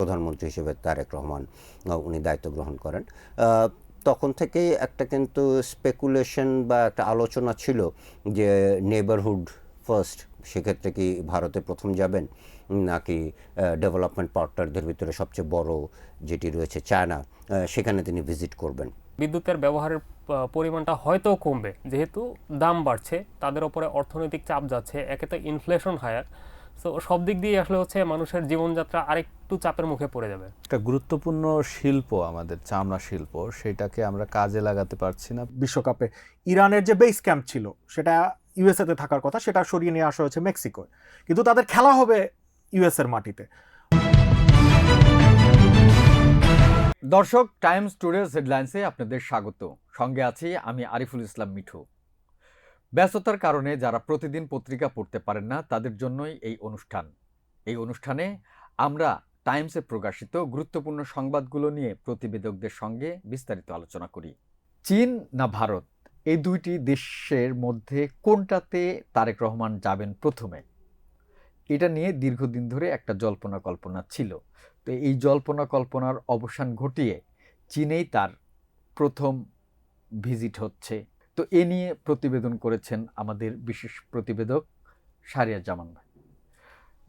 প্রধানমন্ত্রী হিসেবে তারেক রহমান উনি দায়িত্ব গ্রহণ করেন। তখন থেকেই একটা কিন্তু স্পেকুলেশন বা একটা আলোচনা ছিল যে নেবারহুড ফার্স্ট, সেক্ষেত্রে কি ভারতে প্রথম যাবেন নাকি ডেভেলপমেন্ট পার্টনারদের ভিতরে সবচেয়ে বড় যেটি রয়েছে চায়না, সেখানে তিনি ভিজিট করবেন। বিদ্যুতের ব্যবহারের পরিমাণটা হয়তো কমবে, যেহেতু দাম বাড়ছে, তাদের উপরে অর্থনৈতিক চাপ যাচ্ছে, একে তো ইনফ্লেশন হায়ার। সো সব দিক দিয়ে আসলে হচ্ছে মানুষের জীবনযাত্রা আরেকটু চাপের মুখে পড়ে যাবে। একটা গুরুত্বপূর্ণ শিল্প আমাদের চামড়া শিল্প, সেটাকে আমরা কাজে লাগাতে পারছি না। বিশ্বকাপে ইরানের যে বেস ক্যাম্প ছিল সেটা ইউএসএতে থাকার কথা, সেটা সরিয়ে নিয়ে আসা হয়েছে মেক্সিকোয়, কিন্তু তাদের খেলা হবে ইউএসএর মাটিতে। দর্শক, টাইমস টুডের হেডলাইন্সে আপনাদের স্বাগত। সঙ্গে আছি আমি আরিফুল ইসলাম মিঠু। ব্যস্ততার কারণে যারা প্রতিদিন পত্রিকা পড়তে পারেন না, তাদের জন্যই এই অনুষ্ঠান। এই অনুষ্ঠানে আমরা টাইমসে প্রকাশিত গুরুত্বপূর্ণ সংবাদগুলো নিয়ে প্রতিবেদকদের সঙ্গে বিস্তারিত আলোচনা করি। চীন না ভারত, এই দুইটি দেশের মধ্যে কোনটাতে তারেক রহমান যাবেন প্রথমে, এটা নিয়ে দীর্ঘদিন ধরে একটা জল্পনা কল্পনা ছিল। তো এই জল্পনা কল্পনার অবসান ঘটিয়ে চীনেই তার প্রথম ভিজিট হচ্ছে। তো এ নিয়ে প্রতিবেদন করেছেন আমাদের বিশেষ প্রতিবেদক শাহরিয়ার জামান ভাই।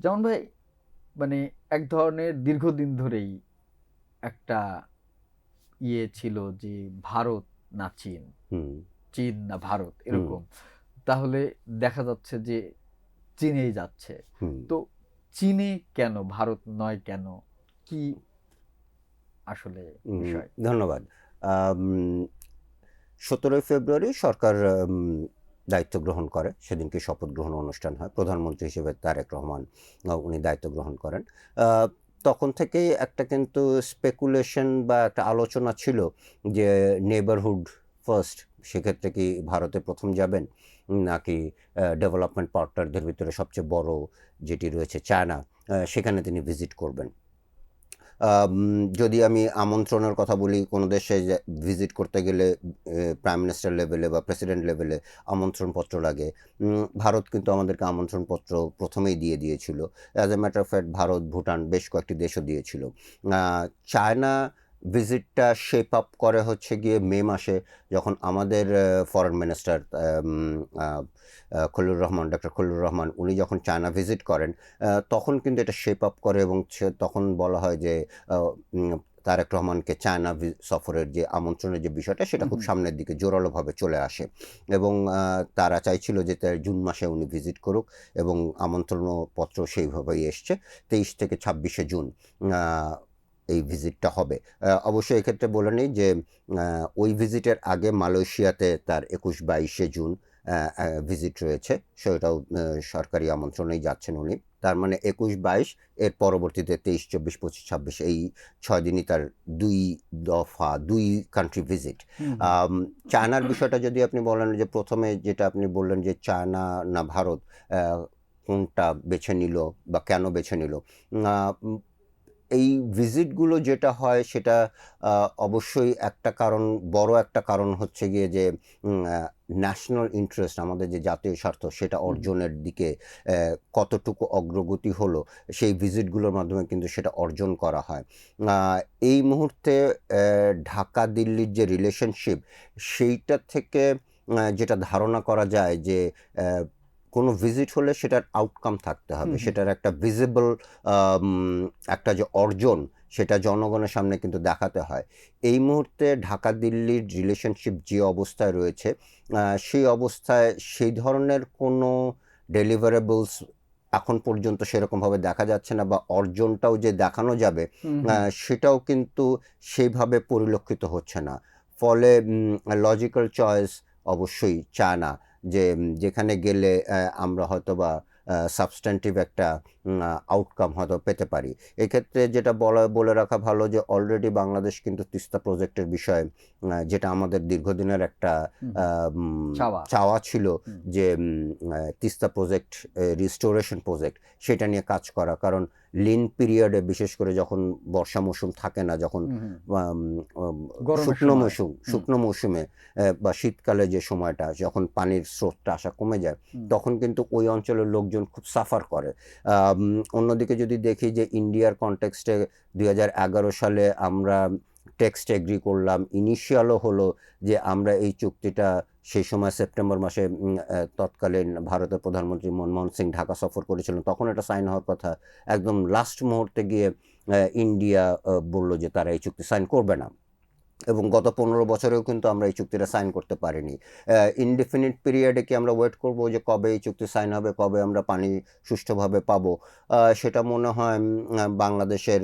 জামান ভাই, মানে এক ধরনের দীর্ঘদিন ধরেই একটা ছিল যে ভারত না চীন, চীন না ভারত, এরকম। তাহলে দেখা যাচ্ছে যে চীনেই যাচ্ছে। তো চীনে কেন, ভারত নয় কেন, কি আসলে বিষয়? ধন্যবাদ। 17 ফেব্রুয়ারি সরকার দায়িত্ব গ্রহণ করে, সেদিনকে শপথ গ্রহণ অনুষ্ঠান হয়। প্রধানমন্ত্রী হিসেবে তারেক রহমান উনি দায়িত্ব গ্রহণ করেন। তখন থেকেই একটা কিন্তু স্পেকুলেশন বা একটা আলোচনা ছিল যে নেবারহুড ফার্স্ট, সেক্ষেত্রে কি ভারতে প্রথম যাবেন নাকি ডেভেলপমেন্ট পার্টনারদের ভিতরে সবচেয়ে বড় যেটি রয়েছে চায়না, সেখানে তিনি ভিজিট করবেন। যদি আমি আমন্ত্রণের কথা বলি, কোনো দেশে ভিজিট করতে গেলে প্রাইম মিনিস্টার লেভেলে বা প্রেসিডেন্ট লেভেলে আমন্ত্রণপত্র লাগে। ভারত কিন্তু আমাদেরকে আমন্ত্রণপত্র প্রথমেই দিয়ে দিয়েছিল। As a matter of fact Bharat, Bhutan, বেশ কয়েকটি দেশও দিয়েছিল। চায়না ভিজিটটা শেপ আপ করে হচ্ছে গিয়ে মে মাসে, যখন আমাদের foreign minister doctor Khalilur Rahman উনি যখন চায়না ভিজিট করেন, তখন কিন্তু এটা শেপ আপ করে এবং তখন বলা হয় যে তারেক রহমানকে চায়না সফরের যে আমন্ত্রণের যে বিষয়টা, সেটা খুব সামনের দিকে জোরালোভাবে চলে আসে এবং তারা চাইছিল যে জুন মাসে উনি ভিজিট করুক এবং আমন্ত্রণপত্র সেইভাবেই এসছে। 23 থেকে 26শে জুন এই ভিজিটটা হবে। অবশ্যই এক্ষেত্রে বলে নিই যে ওই ভিজিটের আগে মালয়েশিয়াতে তার 21-22শে জুন ভিজিট রয়েছে, সেটাও সরকারি আমন্ত্রণেই যাচ্ছেন উনি। তার মানে 21-22, এর পরবর্তীতে 23, 24, 25, 26, এই 6 দিনই তার 2 দফা 2 কান্ট্রি ভিজিট। চায়নার বিষয়টা যদি আপনি বলেন, যে প্রথমে যেটা আপনি বললেন যে চায়না না ভারত, কোনটা বেছে নিল বা কেন বেছে নিল, এই ভিজিটগুলো যেটা হয় সেটা অবশ্যই একটা কারণ, বড় একটা কারণ হচ্ছে গিয়ে যে ন্যাশনাল ইন্টারেস্ট, আমাদের যে জাতীয় স্বার্থ, সেটা অর্জনের দিকে কতটুকু অগ্রগতি হলো, সেই ভিজিটগুলোর মাধ্যমে কিন্তু সেটা অর্জন করা হয়। এই মুহূর্তে ঢাকা দিল্লির যে রিলেশনশিপ, সেইটা থেকে যেটা ধারণা করা যায় যে কোনো ভিজিট হলে সেটার আউটকাম থাকতে হবে, সেটার একটা ভিজিবল একটা যে অর্জন, সেটা জনগণের সামনে কিন্তু দেখাতে হয়। এই মুহূর্তে ঢাকা দিল্লির রিলেশনশিপ যে অবস্থায় রয়েছে, সেই অবস্থায় সেই ধরনের কোনো ডেলিভারেবলস এখন পর্যন্ত সেরকমভাবে দেখা যাচ্ছে না, বা অর্জনটাও যে দেখানো যাবে সেটাও কিন্তু সেইভাবে পরিলক্ষিত হচ্ছে না। ফলে লজিক্যাল চয়েস অবশ্যই চায়না, যে যেখানে গেলে আমরা হয়তো বা সাবস্ট্যান্টিভ একটা আউটকাম হয়তো পেতে পারি। এক্ষেত্রে যেটা বলে রাখা ভালো, যে অলরেডি বাংলাদেশ কিন্তু তিস্তা প্রজেক্টের বিষয়ে, যেটা আমাদের দীর্ঘদিনের একটা চাওয়া ছিল, যে তিস্তা প্রজেক্ট রিস্টোরেশন প্রজেক্ট, সেটা নিয়ে কাজ করা। কারণ লিন পিরিয়ডে, বিশেষ করে যখন বর্ষা মৌসুম থাকে না, যখন শুকনো মৌসুমে বা শীতকালে যে সময়টা, যখন পানির স্রোতটা আসা কমে যায়, তখন কিন্তু ওই অঞ্চলের লোকজন খুব সাফার করে। অন্যদিকে যদি দেখি যে ইন্ডিয়ার কনটেক্সটে 2011 সালে আমরা টেক্সট এগ্রি করলাম, ইনিশিয়ালও হলো যে আমরা এই চুক্তিটা সেই সময় সেপ্টেম্বর মাসে তৎকালীন ভারতের প্রধানমন্ত্রী মনমোহন সিং ঢাকা সফর করেছিলেন, তখন এটা সাইন হওয়ার কথা। একদম লাস্ট মুহূর্তে গিয়ে ইন্ডিয়া বলল যে তারা এই চুক্তি সাইন করবে না, এবং গত 15 বছরেও কিন্তু আমরা এই চুক্তিটা সাইন করতে পারিনি। ইনডেফিনিট পিরিয়ডে কি আমরা ওয়েট করব যে কবে এই চুক্তি সাইন হবে, কবে আমরা পানি সুষ্ঠুভাবে পাবো? সেটা মনে হয় বাংলাদেশের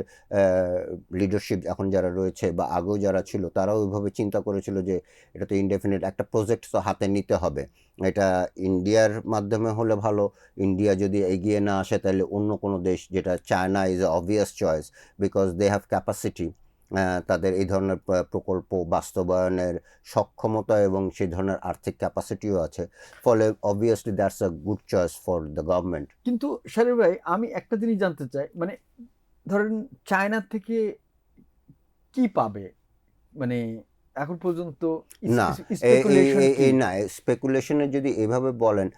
লিডারশিপ এখন যারা রয়েছে বা আগেও যারা ছিল তারাও ওইভাবে চিন্তা করেছিল যে এটা তো ইনডেফিনিট একটা প্রজেক্ট, তো হাতে নিতে হবে। এটা ইন্ডিয়ার মাধ্যমে হলে ভালো, ইন্ডিয়া যদি এগিয়ে না আসে তাহলে অন্য কোনো দেশ, যেটা China is a obvious choice because they have capacity, তাদের এই ধরনের প্রকল্প বাস্তবায়নের সক্ষমতা এবং সেই ধরনের আর্থিক ক্যাপাসিটিও আছে, ফলে obviously that's a good choice for the government. কিন্তু শারীর ভাই, আমি একটা জিনিস জানতে চাই, মানে ধরেন চায়না থেকে কি পাবে, মানে এখন পর্যন্ত না, স্পেকুলেশন কি? না, স্পেকুলেশনে যদি এভাবে বলেন,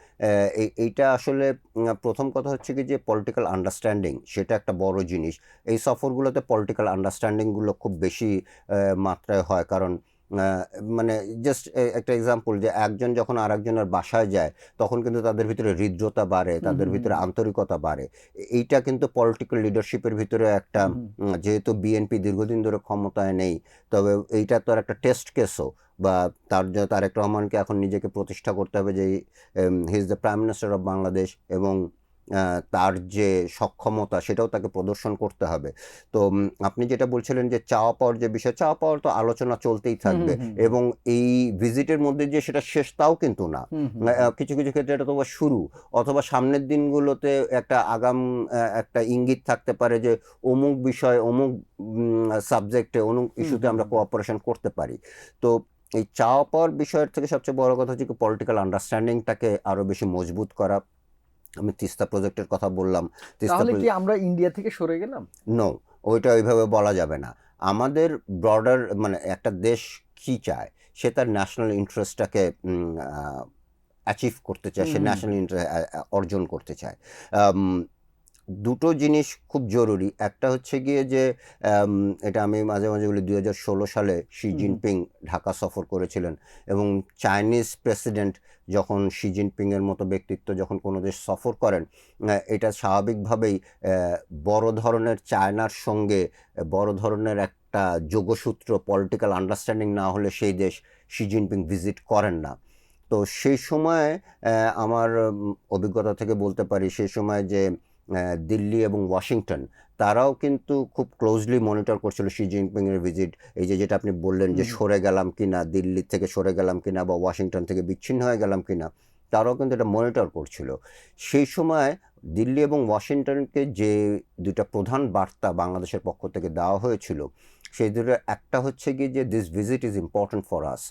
এইটা আসলে প্রথম কথা হচ্ছে কি যে পলিটিক্যাল আন্ডারস্ট্যান্ডিং সেটা একটা বড় জিনিস। এই সফরগুলোতে পলিটিক্যাল আন্ডারস্ট্যান্ডিংগুলো খুব বেশি মাত্রায় হয়, কারণ মানে জাস্ট একটা এক্সাম্পল, যে একজন যখন আর একজনের বাসায় যায় তখন কিন্তু তাদের ভিতরে হৃদ্রতা বাড়ে, তাদের ভিতরে আন্তরিকতা বাড়ে। এইটা কিন্তু পলিটিক্যাল লিডারশিপের ভিতরে একটা, যেহেতু বিএনপি দীর্ঘদিন ধরে ক্ষমতায় নেই, তবে এইটা তো আর একটা টেস্ট কেসও, বা তার জন্য তারেক রহমানকে এখন নিজেকে প্রতিষ্ঠা করতে হবে যে he is the prime minister of Bangladesh, এবং তার যে সক্ষমতা সেটাও তাকে প্রদর্শন করতে হবে। তো আপনি যেটা বলছিলেন যে চাওয়া পাওয়ার যে বিষয়, চাওয়া পাওয়ার তো আলোচনা চলতেই থাকবে, এবং এই ভিজিটের মধ্যে যে সেটা শেষ তাও কিন্তু না। কিছু কিছু ক্ষেত্রে এটা তো শুরু, অথবা সামনের দিনগুলোতে একটা আগাম একটা ইঙ্গিত থাকতে পারে যে অমুক বিষয়, অমুক সাবজেক্টে, অমুক ইস্যুতে আমরা কোঅপারেশন করতে পারি। তো এই চাওয়া পাওয়ার বিষয়ের থেকে সবচেয়ে বড় কথা হচ্ছে পলিটিক্যাল আন্ডারস্ট্যান্ডিংটাকে আরো বেশি মজবুত করা। আমি তিস্তা প্রজেক্টের কথা বললাম, তাহলে কি আমরা ইন্ডিয়া থেকে সরে গেলাম? নো, ওইটা ওইভাবে বলা যাবে না। আমাদের ব্রডার, মানে একটা দেশ কি চায়, সে তার ন্যাশনাল ইন্টারেস্টটাকে অ্যাচিভ করতে চায়, সে ন্যাশনাল ইন্টারেস্ট অর্জন করতে চায়। দুটো জিনিস খুব জরুরি। একটা হচ্ছে গিয়ে যে এটা আমি মাঝে মাঝে বলি, 2016 সালে শি জিনপিং ঢাকা সফর করেছিলেন, এবং চাইনিজ প্রেসিডেন্ট যখন শি জিনপিংয়ের মতো ব্যক্তিত্ব যখন কোনো দেশ সফর করেন, এটা স্বাভাবিকভাবেই বড় ধরনের চায়নার সঙ্গে বড় ধরনের একটা যোগসূত্র, পলিটিক্যাল আন্ডারস্ট্যান্ডিং না হলে সেই দেশ শি জিনপিং ভিজিট করেন না। তো সেই সময় আমার অভিজ্ঞতা থেকে বলতে পারি, সেই সময় যে দিল্লি এবং ওয়াশিংটন তারাও কিন্তু খুব ক্লোজলি মনিটর করছিল শি জিনপিংয়ের ভিজিট। এই যে যেটা আপনি বললেন যে সরে গেলাম কিনা, দিল্লি থেকে সরে গেলাম কিনা বা ওয়াশিংটন থেকে বিচ্ছিন্ন হয়ে গেলাম কিনা, তারাও কিন্তু এটা মনিটর করছিল। সেই সময় দিল্লি এবং ওয়াশিংটনকে যে দুটা প্রধান বার্তা বাংলাদেশের পক্ষ থেকে দেওয়া হয়েছিল, সেই দুটো একটা হচ্ছে কি যে this visit is important for us,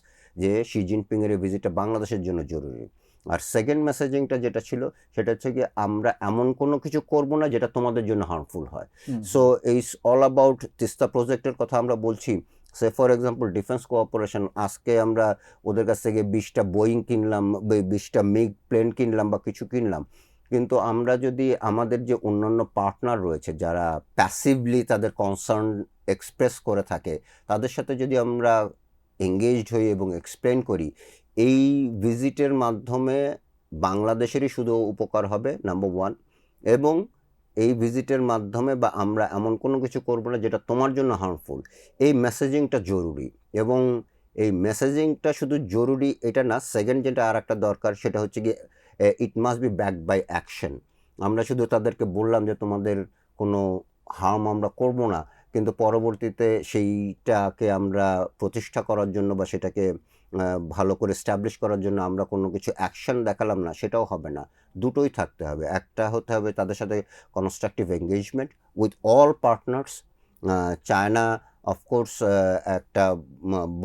যে শি জিনপিংয়ের এই ভিজিটটা বাংলাদেশের জন্য জরুরি। আর সেকেন্ড মেসেজিংটা যেটা ছিল সেটা হচ্ছে কি আমরা এমন কোনো কিছু করব না যেটা তোমাদের জন্য হার্মফুল হয়। So it's all about Teesta প্রজেক্টের কথা আমরা বলছি। সে ফর এক্সাম্পল ডিফেন্স কোঅপারেশন, আজকে আমরা ওদের কাছ থেকে 20টা বোয়িং কিনলাম, 20টা মিগ প্লেন কিনলাম বা কিছু কিনলাম, কিন্তু আমরা যদি আমাদের যে অন্যান্য পার্টনার রয়েছে যারা প্যাসিভলি তাদের কনসার্ন এক্সপ্রেস করে থাকে, তাদের সাথে যদি আমরা এঙ্গেজড হই এবং এক্সপ্লেন করি, এই ভিজিটের মাধ্যমে বাংলাদেশেরই শুধু উপকার হবে, নাম্বার 1, এবং এই ভিজিটের মাধ্যমে বা আমরা এমন কোনো কিছু করব না যেটা তোমার জন্য হার্মফুল, এই মেসেজিংটা জরুরি। এবং এই মেসেজিংটা শুধু জরুরি এটা না, সেকেন্ড যেটা আর একটা দরকার সেটা হচ্ছে কি it must be backed by action. আমরা শুধু তাদেরকে বললাম যে তোমাদের কোনো হার্ম আমরা করব না, কিন্তু পরবর্তীতে সেইটাকে আমরা প্রতিষ্ঠা করার জন্য বা সেটাকে ভালো করে এস্টাবলিশ করার জন্য আমরা কোনো কিছু অ্যাকশন দেখালাম না, সেটাও হবে না। দুটোই থাকতে হবে। একটা হতে হবে তাদের সাথে constructive engagement with all partners. China of course একটা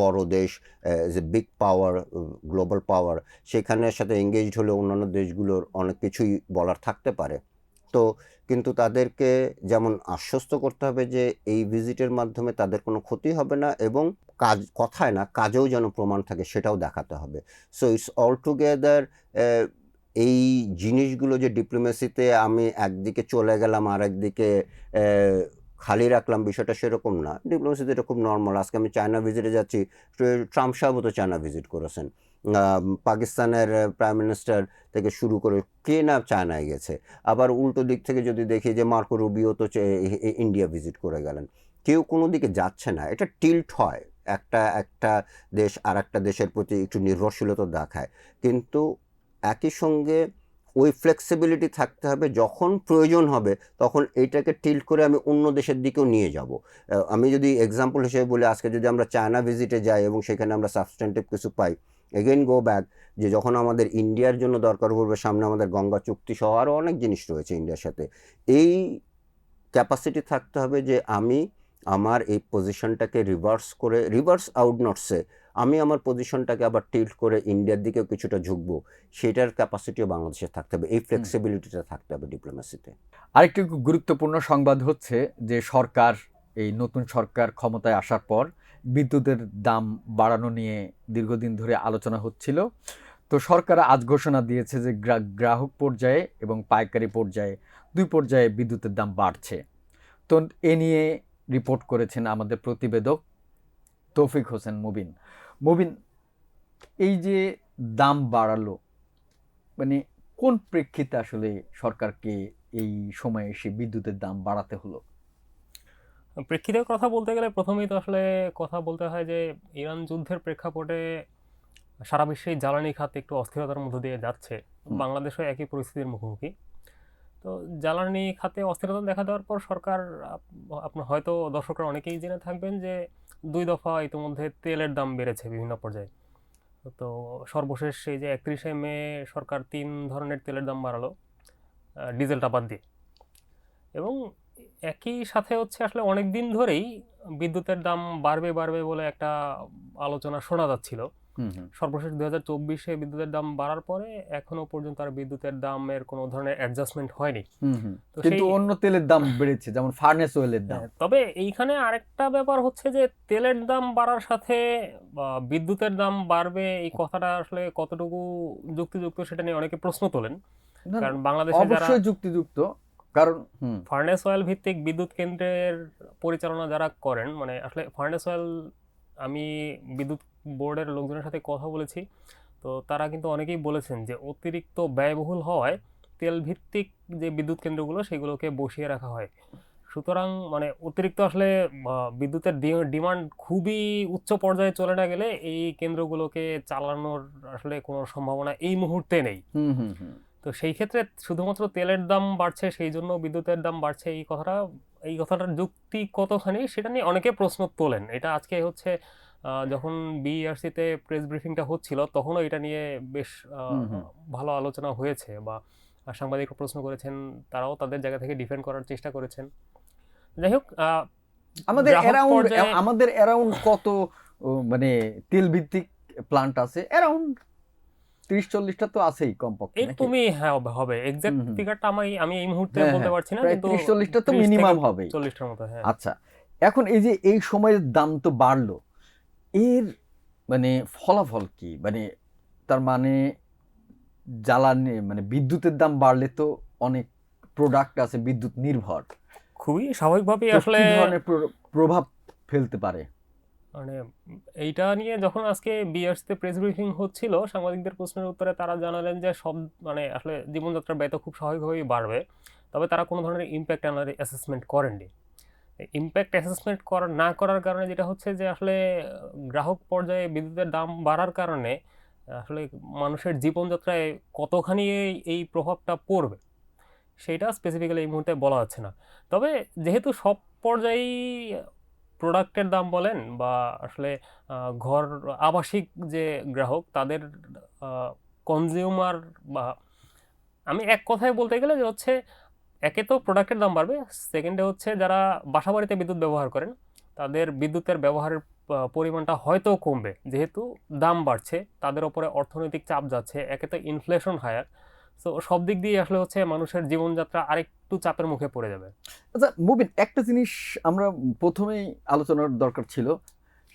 বড় দেশ, is a big power, global পাওয়ার, সেখানের সাথে এঙ্গেজড হলে অন্যান্য দেশগুলোর অনেক কিছুই বলার থাকতে পারে। তো কিন্তু তাদেরকে যেমন আশ্বস্ত করতে হবে যে এই ভিজিটের মাধ্যমে তাদের কোনো ক্ষতি হবে না, এবং কাজ, কথায় না কাজেও যেন প্রমাণ থাকে, সেটাও দেখাতে হবে। সো ইটস অল টুগেদার এই জিনিসগুলো যে ডিপ্লোমেসিতে আমি একদিকে চলে গেলাম আর একদিকে খালি রাখলাম, বিষয়টা সেরকম না। ডিপ্লোমেসিতে এটা খুব নর্মাল। আজকে আমি চায়না ভিজিটে যাচ্ছি, ট্রাম্প সাহেবও তো চায়না ভিজিট করেছেন। পাকিস্তানের প্রাইম মিনিস্টার থেকে শুরু করে কে না চায়নায় গেছে। আবার উল্টো দিক থেকে যদি দেখি যে মার্কো রুবিও তো ইন্ডিয়া ভিজিট করে গেলেন। কেউ কোনো দিকে যাচ্ছে না। এটা টিল্ট হয়, একটা দেশ আর একটা দেশের প্রতি একটু নির্ভরশীলতা দেখায়, কিন্তু একই সঙ্গে ওই ফ্লেক্সিবিলিটি থাকতে হবে, যখন প্রয়োজন হবে তখন এইটাকে টিল্ট করে আমি অন্য দেশের দিকেও নিয়ে যাব। আমি যদি এক্সাম্পল হিসেবে বলি, আজকে যদি আমরা চায়না ভিজিটে যাই এবং সেখানে আমরা সাবস্ট্যান্টিভ কিছু পাই, এগেইন গো ব্যাক যে যখন আমাদের ইন্ডিয়ার জন্য দরকার পড়বে, সামনে আমাদের গঙ্গা চুক্তি সহ আরও অনেক জিনিস রয়েছে ইন্ডিয়ার সাথে, এই ক্যাপাসিটি থাকতে হবে যে আমি আমার এই পজিশনটাকে রিভার্স আউট নটসে আমি আমার পজিশনটাকে আবার টিল্ট করে ইন্ডিয়ার দিকেও কিছুটা ঝুঁকবো, সেটার ক্যাপাসিটিও বাংলাদেশে থাকতে হবে। এই ফ্লেক্সিবিলিটিটা থাকতে হবে ডিপ্লোমেসিতে। আরেকটি গুরুত্বপূর্ণ সংবাদ হচ্ছে যে এই নতুন সরকার ক্ষমতায় আসার পর বিদ্যুতের দাম বাড়ানো নিয়ে দীর্ঘদিন ধরে আলোচনা হচ্ছিল। তো সরকার আজ ঘোষণা দিয়েছে যে গ্রাহক পর্যায়ে এবং পাইকারি পর্যায়ে, দুই পর্যায়ে বিদ্যুতের দাম বাড়ছে। তো এ নিয়ে রিপোর্ট করেছেন আমাদের প্রতিবেদক তৌফিক হোসেন মুবিন। এই যে দাম বাড়ালো, মানে কোন প্রেক্ষিতে আসলে সরকারকে এই সময়ে এসে বিদ্যুতের দাম বাড়াতে হলো? প্রেক্ষিতের কথা বলতে গেলে প্রথমেই তো আসলে কথা বলতে হয় যে ইরান যুদ্ধের প্রেক্ষাপটে সারা বিশ্বেই জ্বালানি খাত একটু অস্থিরতার মধ্য দিয়ে যাচ্ছে। বাংলাদেশও একই পরিস্থিতির মুখোমুখি। তো জ্বালানি খাতে অস্থিরতা দেখা দেওয়ার পর সরকার, আপনার হয়তো দর্শকরা অনেকেই জেনে থাকবেন যে 2 দফা ইতিমধ্যে তেলের দাম বেড়েছে বিভিন্ন পর্যায়ে। তো সর্বশেষ এই যে 31শে মে সরকার 3 ধরনের তেলের দাম বাড়ালো, ডিজেলটা বাদ দিয়ে। এবং একই সাথে হচ্ছে আসলে অনেক দিন ধরেই বিদ্যুতের দাম বাড়বে বলে একটা আলোচনা শোনা যাচ্ছিল। সর্বশেষ 2024-এ বিদ্যুতের দাম বাড়ার পরে এখনো পর্যন্ত আর বিদ্যুতের দামের কোনো ধরনের অ্যাডজাস্টমেন্ট হয়নি। তো কিন্তু অন্য তেলের দাম বেড়েছে, যেমন ফার্নেস অয়েলের দাম। তবে এইখানে আরেকটা ব্যাপার হচ্ছে যে তেলের দাম বাড়ার সাথে বিদ্যুতের দাম বাড়বে, এই কথাটা আসলে কতটুকু যুক্তিযুক্ত সেটা নিয়ে অনেকে প্রশ্ন তোলেন। কারণ বাংলাদেশে যারা অবশ্যই যুক্তিযুক্ত, কারণ ফার্নেস অয়েল ভিত্তিক বিদ্যুৎ কেন্দ্রের পরিচালনা যারা করেন, মানে আসলে ফার্নেস অয়েল, আমি বিদ্যুৎ বোর্ডের লোকজনের সাথে কথা বলেছি, তো তারা কিন্তু অনেকেই বলেছেন যে অতিরিক্ত ব্যয়বহুল হওয়ায় তেল ভিত্তিক যে বিদ্যুৎ কেন্দ্রগুলো সেগুলোকে বসিয়ে রাখা হয়। সুতরাং মানে অতিরিক্ত আসলে বিদ্যুতের ডিমান্ড খুবই উচ্চ পর্যায়ে চলে না গেলে এই কেন্দ্রগুলোকে চালানোর আসলে কোনো সম্ভাবনা এই মুহূর্তে নেই। তো সেই ক্ষেত্রে শুধুমাত্র তেলের দাম বাড়ছে সেই জন্য বিদ্যুতের দাম বাড়ছে, এই কথাটার যুক্তি কতখানি সেটা নিয়ে অনেকে প্রশ্ন তোলেন। এটা আজকে হচ্ছে যখন বিইআরসিতে প্রেস ব্রিফিংটা হচ্ছিল তখনও এটা নিয়ে বেশ ভালো আলোচনা হয়েছে, বা সাংবাদিকরা প্রশ্ন করেছেন, তারাও তাদের জায়গা থেকে ডিফেন্ড করার চেষ্টা করেছেন। যাই হোক, আমাদের অ্যারাউন্ড কত মানে তেল ভিত্তিক প্ল্যান্ট আছে? অ্যারাউন্ড 30-40টা তো আছেই কমপক্ষে। এরকমই হবে, এক্সাক্ট ফিগারটা আমি এই মুহূর্তে বলতে পারছি না, কিন্তু 30-40টা তো মিনিমাম হবে, 40টার মতো। হ্যাঁ। আচ্ছা, এখন এই যে এই সময়ের দাম তো বাড়লো, এর মানে ফলাফল কি? মানে তার মানে জ্বালানি মানে বিদ্যুতের দাম বাড়লে তো অনেক প্রোডাক্ট আছে বিদ্যুৎ নির্ভর, খুবই স্বাভাবিকভাবেই আসলে কি ধরনের প্রভাব ফেলতে পারে? মানে এইটা নিয়ে যখন আজকে বিআরসিতে প্রেস ব্রিফিং হচ্ছিল, সাংবাদিকদের প্রশ্নের উত্তরে তারা জানালেন যে মানে আসলে জীবনযাত্রার ব্যয় তো খুব স্বাভাবিকভাবেই বাড়বে, তবে তারা কোনো ধরনের ইম্প্যাক্ট অ্যাসেসমেন্ট করেননি। ইম্প্যাক্ট অ্যাসেসমেন্ট না করার কারণে যেটা হচ্ছে যে আসলে গ্রাহক পর্যায়ে বিদ্যুতের দাম বাড়ার কারণে আসলে মানুষের জীবনযাত্রায় কতখানি এই প্রভাবটা পড়বে সেটা স্পেসিফিক্যালি এই মুহূর্তে বলা যাচ্ছে না। তবে যেহেতু সব পর্যায়েই প্রোডাক্টের দাম বলেন বা আসলে ঘর আবাসিক যে গ্রাহক তাদের কনজিউমার, বা আমি এক কথায় বলতে গেলে যে হচ্ছে একে তো প্রোডাক্টের দাম বাড়বে, সেকেন্ডে হচ্ছে যারা বাসাবাড়িতে বিদ্যুৎ ব্যবহার করেন তাদের বিদ্যুতের ব্যবহারের পরিমাণটা হয়তো কমবে, যেহেতু দাম বাড়ছে তাদের ওপরে অর্থনৈতিক চাপ যাচ্ছে, একে তো ইনফ্লেশন হায়ার, তো সব দিক দিয়ে আসলে হচ্ছে মানুষের জীবনযাত্রা আরেকটু চাপের মুখে পড়ে যাবে। আচ্ছা মুবিন, একটা জিনিস আমরা প্রথমেই আলোচনার দরকার ছিল,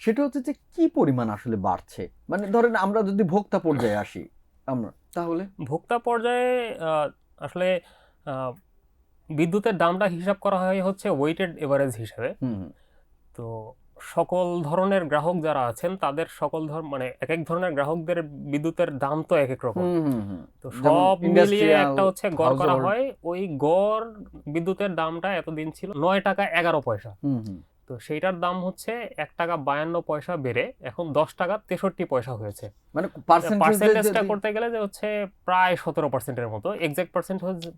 সেটা হচ্ছে যে কি পরিমাণ আসলে বাড়ছে। মানে ধরেন আমরা যদি ভোক্তা পর্যায়ে আসি, আমরা তাহলে ভোক্তা পর্যায়ে আসলে আহ, বিদ্যুতের দামটা হিসাব করা হয় হচ্ছে ওয়েটেড এভারেজ হিসাবে। হুম তো সকল ধরনের গ্রাহক যারা আছেন তাদের মানে এক এক ধরনের গ্রাহকদের বিদ্যুতের দাম তো এক এক রকম। হুম হুম হুম তো যেমন সব মিলিয়ে ইন্ডাস্ট্রিয়াল একটা হচ্ছে গড় করা হাউসহোল্ড। হয়। ওই গড় বিদ্যুতের দামটা এতদিন ছিল 9 টাকা 11 পয়সা। হুম হুম তো সেইটার দাম হচ্ছে 1 টাকা 52 পয়সা বেড়ে এখন 10 টাকা 63 পয়সা হয়েছে। মানে পার্সেন্টেজ পার্সেন্টেজটা করতে গেলে যে হচ্ছে প্রায় 17%-এর মতো। এক্সাক্ট পার্সেন্ট হচ্ছে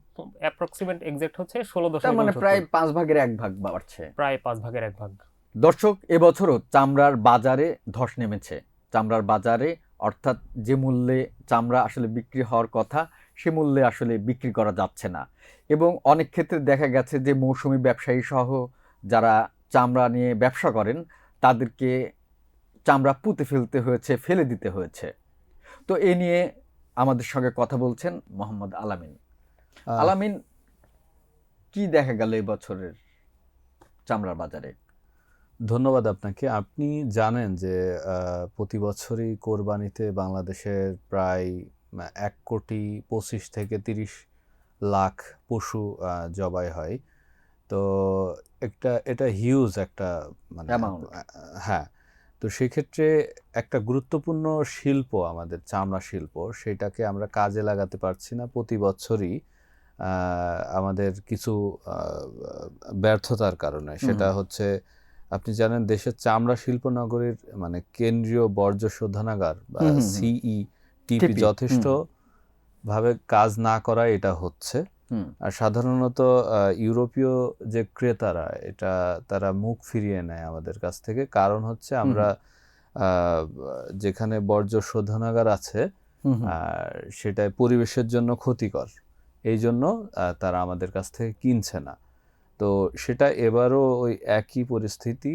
অ্যাপ্রক্সিমেট এক্সাক্ট হচ্ছে 16 তার মানে দশমিক প্রায় 5 ভাগের 1 ভাগ বাড়ছে। প্রায় 5 ভাগের 1 ভাগ। দর্শক, এবছরও চামড়ার বাজারে ধস নেমেছে। চামড়ার বাজারে অর্থাৎ যে মূল্যে চামড়া আসলে বিক্রি হওয়ার কথা সে মূল্যে আসলে বিক্রি করা যাচ্ছে না, এবং অনেক ক্ষেত্রে দেখা গেছে যে মৌসুমী ব্যবসায়ী সহ যারা চামড়া নিয়ে ব্যবসা করেন তাদেরকে চামড়া পুঁতে ফেলতে হয়েছে, ফেলে দিতে হয়েছে। তো এ নিয়ে আমাদের সঙ্গে কথা বলছেন মোহাম্মদ আলামিন। আলামিন, কি দেখা গেল এবছরের চামড়ার বাজারে? ধন্যবাদ আপনাকে। আপনি জানেন যে প্রতি বছরই কোরবানিতে বাংলাদেশের প্রায় 1,25,00,000 থেকে 30 লাখ পশু জবাই হয়। তো এটা হিউজ একটা মানে Amount। হ্যাঁ। তো সেক্ষেত্রে একটা গুরুত্বপূর্ণ শিল্প আমাদের চামড়া শিল্প, সেটাকে আমরা কাজে লাগাতে পারছি না প্রতি বছরই আমাদের কিছু ব্যর্থতার কারণে। সেটা হচ্ছে, আপনি জানেন দেশের চামড়া শিল্প নগরীর মানে কেন্দ্রীয় বর্জ্য শোধনাগার বা সিইটিপি যথেষ্ট ভাবে কাজ না করায় এটা হচ্ছে। আর সাধারণত ইউরোপীয় যে ক্রেতারা তারা মুখ ফিরিয়ে নেয় আমাদের কাছ থেকে। কারণ হচ্ছে আমরা যেখানে বর্জ্য শোধনাগার আছে সেটাই পরিবেশের জন্য ক্ষতিকর, এই জন্য তারা আমাদের কাছ থেকে কিনছে না। তো সেটা এবারও ওই একই পরিস্থিতি।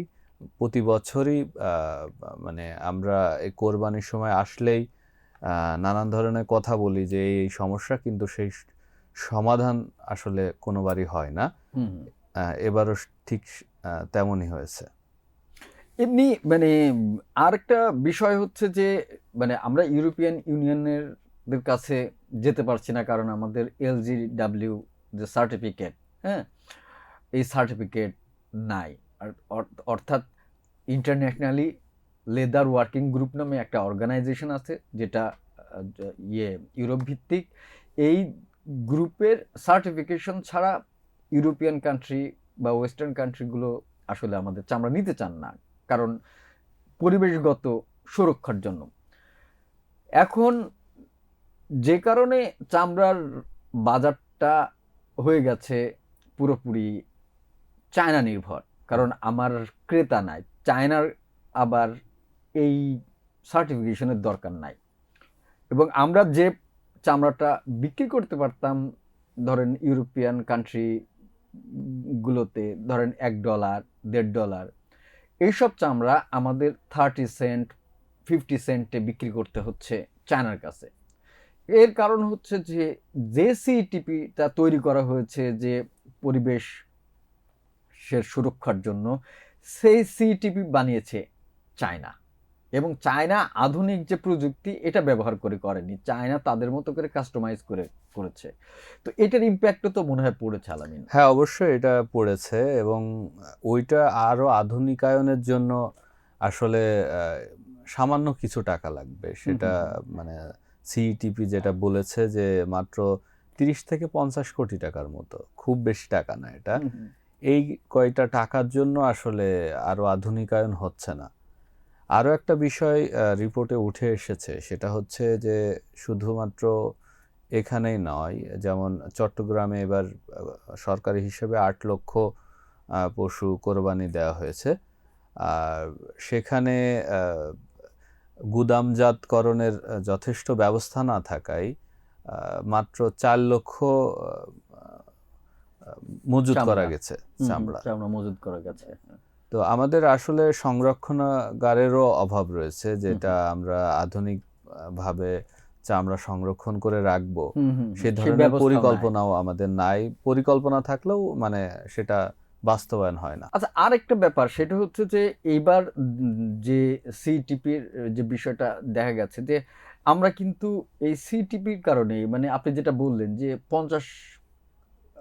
প্রতি বছরই মানে আমরা এই কোরবানির সময় আসলেই নানান ধরনের কথা বলি যে এই সমস্যা, কিন্তু সেই সমাধান আসলে কোনোবারই হয় না। এবারও ঠিক তেমনই হয়েছে। এমনি মানে আরেকটা বিষয় হচ্ছে যে মানে আমরা ইউরোপিয়ান ইউনিয়নের কাছে যেতে পারছি না, কারণ আমাদের LGW যে সার্টিফিকেট, হ্যাঁ, এই সার্টিফিকেট নাই। অর্থাৎ ইন্টারন্যাশনালি লেদার ওয়ার্কিং গ্রুপ নামে একটা অর্গানাইজেশন আছে যেটা ইউরোপ ভিত্তিক। এই গ্রুপের সার্টিফিকেশন ছাড়া ইউরোপিয়ান কান্ট্রি বা ওয়েস্টার্ন কান্ট্রিগুলো আসলে আমাদের চামড়া নিতে চান না, কারণ পরিবেশগত সুরক্ষার জন্য। এখন যে কারণে চামড়ার বাজারটা হয়ে গেছে পুরোপুরি চায়না নির্ভর, কারণ আমার ক্রেতা নাই, চায়নার আবার এই সার্টিফিকেশনের দরকার নাই। এবং আমরা যে চামড়াটা বিক্রি করতে পারতাম ধরেন ইউরোপিয়ান কান্ট্রিগুলোতে ধরেন $1, $1.50, এইসব চামড়া আমাদের 30 সেন্ট 50 সেন্টে বিক্রি করতে হচ্ছে চায়নার কাছে। এর কারণ হচ্ছে যে সিটিপিটা তৈরি করা হয়েছে যে পরিবেশের সুরক্ষার জন্য, সেই সিটিপি বানিয়েছে চায়না, এবং চায়না আধুনিক যে প্রযুক্তি এটা ব্যবহার করেনি, চায়না তাদের মতো করে কাস্টমাইজ করেছে। তো এটার ইম্প্যাক্টও তো মনে হয় পড়েছে আলামিন। হ্যাঁ, অবশ্যই এটা পড়েছে, এবং ওইটা আরো আধুনিকায়নের জন্য আসলে সামান্য কিছু টাকা লাগবে। সেটা মানে সিইটিপি যেটা বলেছে যে মাত্র 30 থেকে 50 কোটি টাকার মতো, খুব বেশি টাকা না এটা। এই কয়টা টাকার জন্য আসলে আরো আধুনিকায়ন হচ্ছে না। আরও একটা বিষয় রিপোর্টে উঠে এসেছে, সেটা হচ্ছে যে শুধুমাত্র এখানেই নয়, যেমন চট্টগ্রামে এবার সরকারি হিসেবে 8 লক্ষ পশু কোরবানি দেওয়া হয়েছে। আর সেখানে গুদামজাতকরণের যথেষ্ট ব্যবস্থা না থাকায় মাত্র 4 লক্ষ মজুত করা গেছে চামড়া মজুত করা গেছে। তো আমাদের আসলে সংরক্ষণাগারেরও অভাব রয়েছে, যেটা আমরা আধুনিক ভাবে চামড়া সংরক্ষণ করে রাখবো সে ধরনের পরিকল্পনাও আমাদের নাই। পরিকল্পনা থাকলেও মানে সেটা বাস্তবায়ন হয় না। আচ্ছা, আরেকটা ব্যাপার সেটা হচ্ছে যে এইবার যে সিটিপির যে বিষয়টা দেখা গেছে যে আমরা কিন্তু এই সিটিপির কারণে মানে আপনি যেটা বললেন যে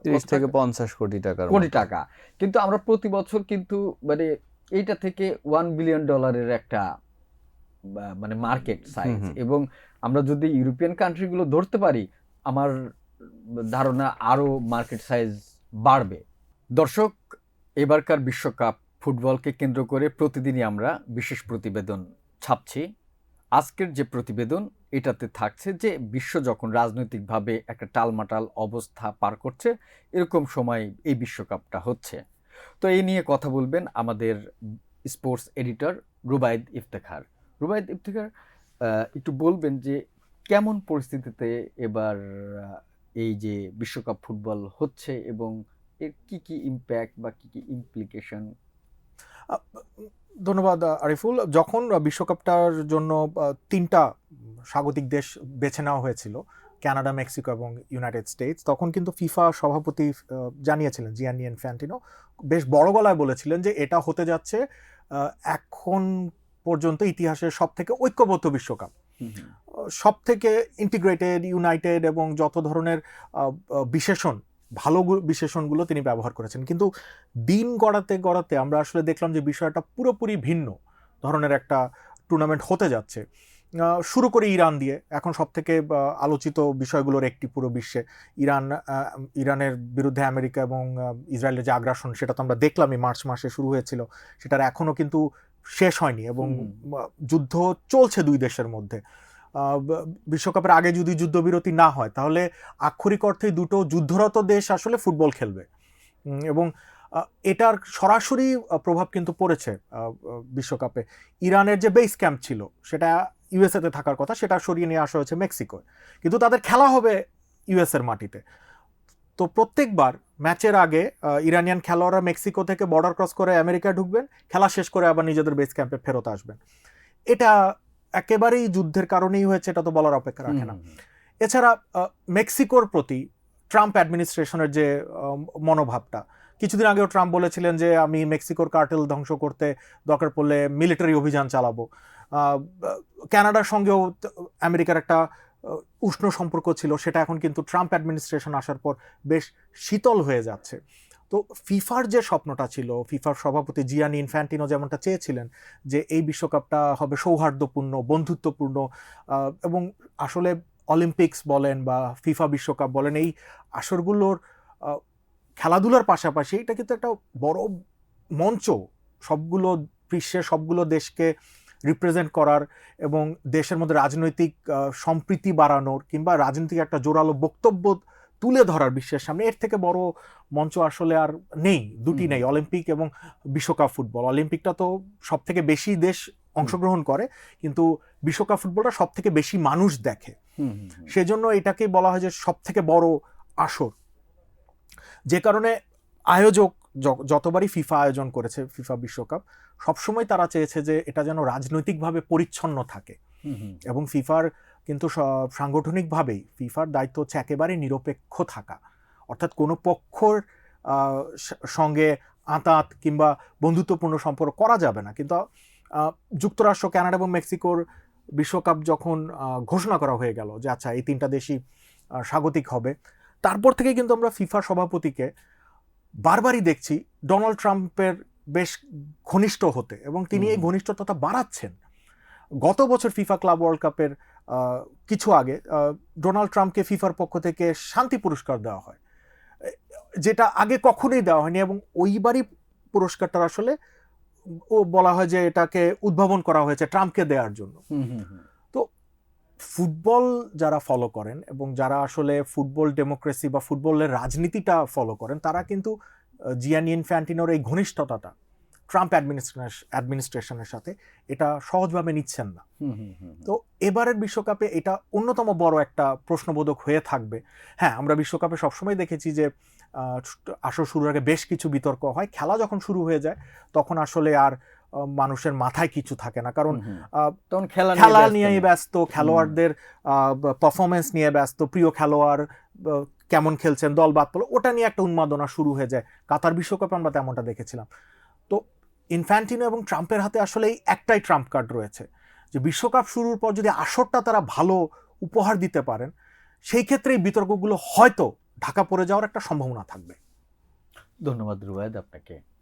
30 থেকে 50 কোটি টাকার কোটি মতো। টাকা, কিন্তু আমরা প্রতি বছর কিন্তু মানে এইটা থেকে $1 বিলিয়ন একটা মানে মার্কেট সাইজ, হুম। এবং আমরা যদি ইউরোপিয়ান কান্ট্রিগুলো ধরতে পারি আমার ধারণা আরো মার্কেট সাইজ বাড়বে। দর্শক, এবারকার বিশ্বকাপ ফুটবলকে কেন্দ্র করে প্রতিদিনই আমরা বিশেষ প্রতিবেদন ছাপছি। আজকের যে প্রতিবেদন এটাতে থাকছে যে বিশ্ব যখন রাজনৈতিকভাবে একটা টালমাটাল অবস্থা পার করছে, এরকম সময় এই বিশ্বকাপটা হচ্ছে। তো এই নিয়ে কথা বলবেন আমাদের স্পোর্টস এডিটর রুবাইদ ইফতেখার। রুবাইদ ইফতেখার, একটু বলবেন যে কেমন পরিস্থিতিতে এবার এই যে বিশ্বকাপ ফুটবল হচ্ছে এবং এর কি কি ইম্প্যাক্ট বা কি কি ইমপ্লিকেশন? ধন্যবাদ আরিফুল। যখন বিশ্বকাপটার জন্য 3টা স্বাগতিক দেশ বেছে নেওয়া হয়েছিল, কানাডা, মেক্সিকো এবং ইউনাইটেড স্টেটস, তখন কিন্তু ফিফা সভাপতি জানিয়েছিলেন, জিয়ানি ইনফ্যান্টিনো বেশ বড় গলায় বলেছিলেন যে এটা হতে যাচ্ছে এখন পর্যন্ত ইতিহাসের সবথেকে ঐক্যবদ্ধ বিশ্বকাপ, সবথেকে ইন্টিগ্রেটেড, ইউনাইটেড, এবং যত ধরনের বিশেষণ, ভালো বিশেষণগুলো তিনি ব্যবহার করেছেন। কিন্তু দিন গড়াতে গড়াতে আমরা আসলে দেখলাম যে বিষয়টা পুরোপুরি ভিন্ন ধরনের একটা টুর্নামেন্ট হতে যাচ্ছে। শুরু করে ইরান দিয়ে, এখন সবথেকে আলোচিত বিষয়গুলোর একটি পুরো বিশ্বে ইরানের বিরুদ্ধে আমেরিকা এবং ইসরায়েলের যে আগ্রাসন, সেটা তো আমরা দেখলামই, মার্চ মাসে শুরু হয়েছিল, সেটার এখনও কিন্তু শেষ হয়নি এবং যুদ্ধ চলছে দুই দেশের মধ্যে। বিশ্বকাপের আগে যদি যুদ্ধবিরতি না হয় তাহলে আক্ষরিক অর্থেই দুটো যুদ্ধরত দেশ আসলে ফুটবল খেলবে, এবং এটার সরাসরি প্রভাব কিন্তু পড়েছে বিশ্বকাপে। ইরানের যে বেস ক্যাম্প ছিল সেটা ইউএসএতে থাকার কথা, সেটা সরিয়ে নিয়ে আসা হয়েছে মেক্সিকোয়, কিন্তু তাদের খেলা হবে ইউএসএর মাটিতে। তো প্রত্যেকবার ম্যাচের আগে ইরানিয়ান খেলোয়াড়রা মেক্সিকো থেকে বর্ডার ক্রস করে আমেরিকায় ঢুকবেন, খেলা শেষ করে আবার নিজেদের বেস ক্যাম্পে ফেরত আসবেন। এটা একেবারেই যুদ্ধের কারণেই হয়েছে, এটা তো বলার অপেক্ষা রাখে না। এছাড়া মেক্সিকোর প্রতি ট্রাম্প অ্যাডমিনিস্ট্রেশনের যে মনোভাবটা, কিছুদিন আগেও ট্রাম্প বলেছিলেন যে আমি মেক্সিকোর কার্টেল ধ্বংস করতে দরকার পড়লে মিলিটারি অভিযান চালাবো। কানাডার সঙ্গেও আমেরিকার একটা উষ্ণ সম্পর্ক ছিল, সেটা এখন কিন্তু ট্রাম্প অ্যাডমিনিস্ট্রেশন আসার পর বেশ শীতল হয়ে যাচ্ছে। তো ফিফার যে স্বপ্নটা ছিল, ফিফার সভাপতি জিয়ানি ইনফ্যান্টিনো যেমনটা চেয়েছিলেন যে এই বিশ্বকাপটা হবে সৌহার্দ্যপূর্ণ, বন্ধুত্বপূর্ণ, এবং আসলে অলিম্পিক্স বলেন বা ফিফা বিশ্বকাপ বলেন, এই আসরগুলোর খেলাধুলার পাশাপাশি এটা কিন্তু একটা বড় মঞ্চ, সবগুলো বিশ্বের সবগুলো দেশকে রিপ্রেজেন্ট করার এবং দেশের মধ্যে রাজনৈতিক সম্প্রীতি বাড়ানোর কিংবা রাজনৈতিক একটা জোরালো বক্তব্য তুলে ধরার বিশ্বের সামনে, এর থেকে বড় মঞ্চ আসলে আর নেই, দুটি নেই, অলিম্পিক এবং বিশ্বকাপ ফুটবল। অলিম্পিকটা তো সব থেকে বেশি দেশ অংশগ্রহণ করে, কিন্তু বিশ্বকাপ ফুটবলটা সব থেকে বেশি মানুষ দেখে, সেজন্য এটাকে বলা হয় যে সব থেকে বড় আসর। যে কারণে আয়োজক যতবারই ফিফা আয়োজন করেছে ফিফা বিশ্বকাপ, সবসময় তারা চেয়েছে যে এটা যেন রাজনৈতিকভাবে পরিচ্ছন্ন থাকে, এবং ফিফার কিন্তু সাংগঠনিকভাবেই ফিফার দায়িত্ব হচ্ছে একেবারে নিরপেক্ষ থাকা, অর্থাৎ কোনো পক্ষর সঙ্গে আঁতাত কিংবা বন্ধুত্বপূর্ণ সম্পর্ক করা যাবে না। কিন্তু যুক্তরাষ্ট্র, কানাডা এবং মেক্সিকোর বিশ্বকাপ যখন ঘোষণা করা হয়ে গেল যে আচ্ছা এই 3টা দেশই স্বাগতিক হবে, তারপর থেকে কিন্তু আমরা ফিফা সভাপতিকে বারবারই দেখছি ডোনাল্ড ট্রাম্পের বেশ ঘনিষ্ঠ হতে, এবং তিনি এই ঘনিষ্ঠতা বাড়াচ্ছেন। গত বছর ফিফা ক্লাব ওয়ার্ল্ড কাপের কিছু আগে ডোনাল্ড ট্রাম্পকে ফিফার পক্ষ থেকে শান্তি পুরস্কার দেওয়া হয়, যেটা আগে কখনোই দেওয়া হয়নি, এবং ওইবারই পুরস্কারটা আসলে ও বলা হয় যে এটাকে উদ্ভাবন করা হয়েছে ট্রাম্পকে দেওয়ার জন্য। তো ফুটবল যারা ফলো করেন এবং যারা আসলে ফুটবল ডেমোক্রেসি বা ফুটবলের রাজনীতিটা ফলো করেন, তারা কিন্তু জিয়ানি ইনফ্যান্টিনোর এই ঘনিষ্ঠতাটা ট্রাম্প অ্যাডমিনিস্ট্রেশনের সাথে এটা সহজভাবে নিচ্ছেন না। তো এবারের বিশ্বকাপে এটা অন্যতম বড় একটা প্রশ্নবোধক হয়ে থাকবে। হ্যাঁ, আমরা বিশ্বকাপে সবসময় দেখেছি যে আসর শুরুর আগে বেশ কিছু বিতর্ক হয়, খেলা যখন শুরু হয়ে যায় তখন আসলে আর মানুষের মাথায় কিছু থাকে না, কারণ তখন খেলা নিয়েই ব্যস্ত, খেলোয়াড়দের পারফরমেন্স নিয়ে ব্যস্ত, প্রিয় খেলোয়াড় কেমন খেলছেন, দল বাদ পড়লো, ওটা নিয়ে একটা উন্মাদনা শুরু হয়ে যায়। কাতার বিশ্বকাপে আমরা তেমনটা দেখেছিলাম। তো ইনফ্যান্টিনো এবং ট্রাম্পের হাতে আসলে একটাই ট্রাম্প কার্ড রয়েছে, যে বিশ্বকাপ শুরুর পর যদি আসরটা তারা ভালো উপহার দিতে পারেন, সেই ক্ষেত্রে এই বিতর্কগুলো হয়তো ঢাকা পড়ে যাওয়ার একটা সম্ভাবনা থাকবে। ধন্যবাদ রুবায়েদ আপনাকে।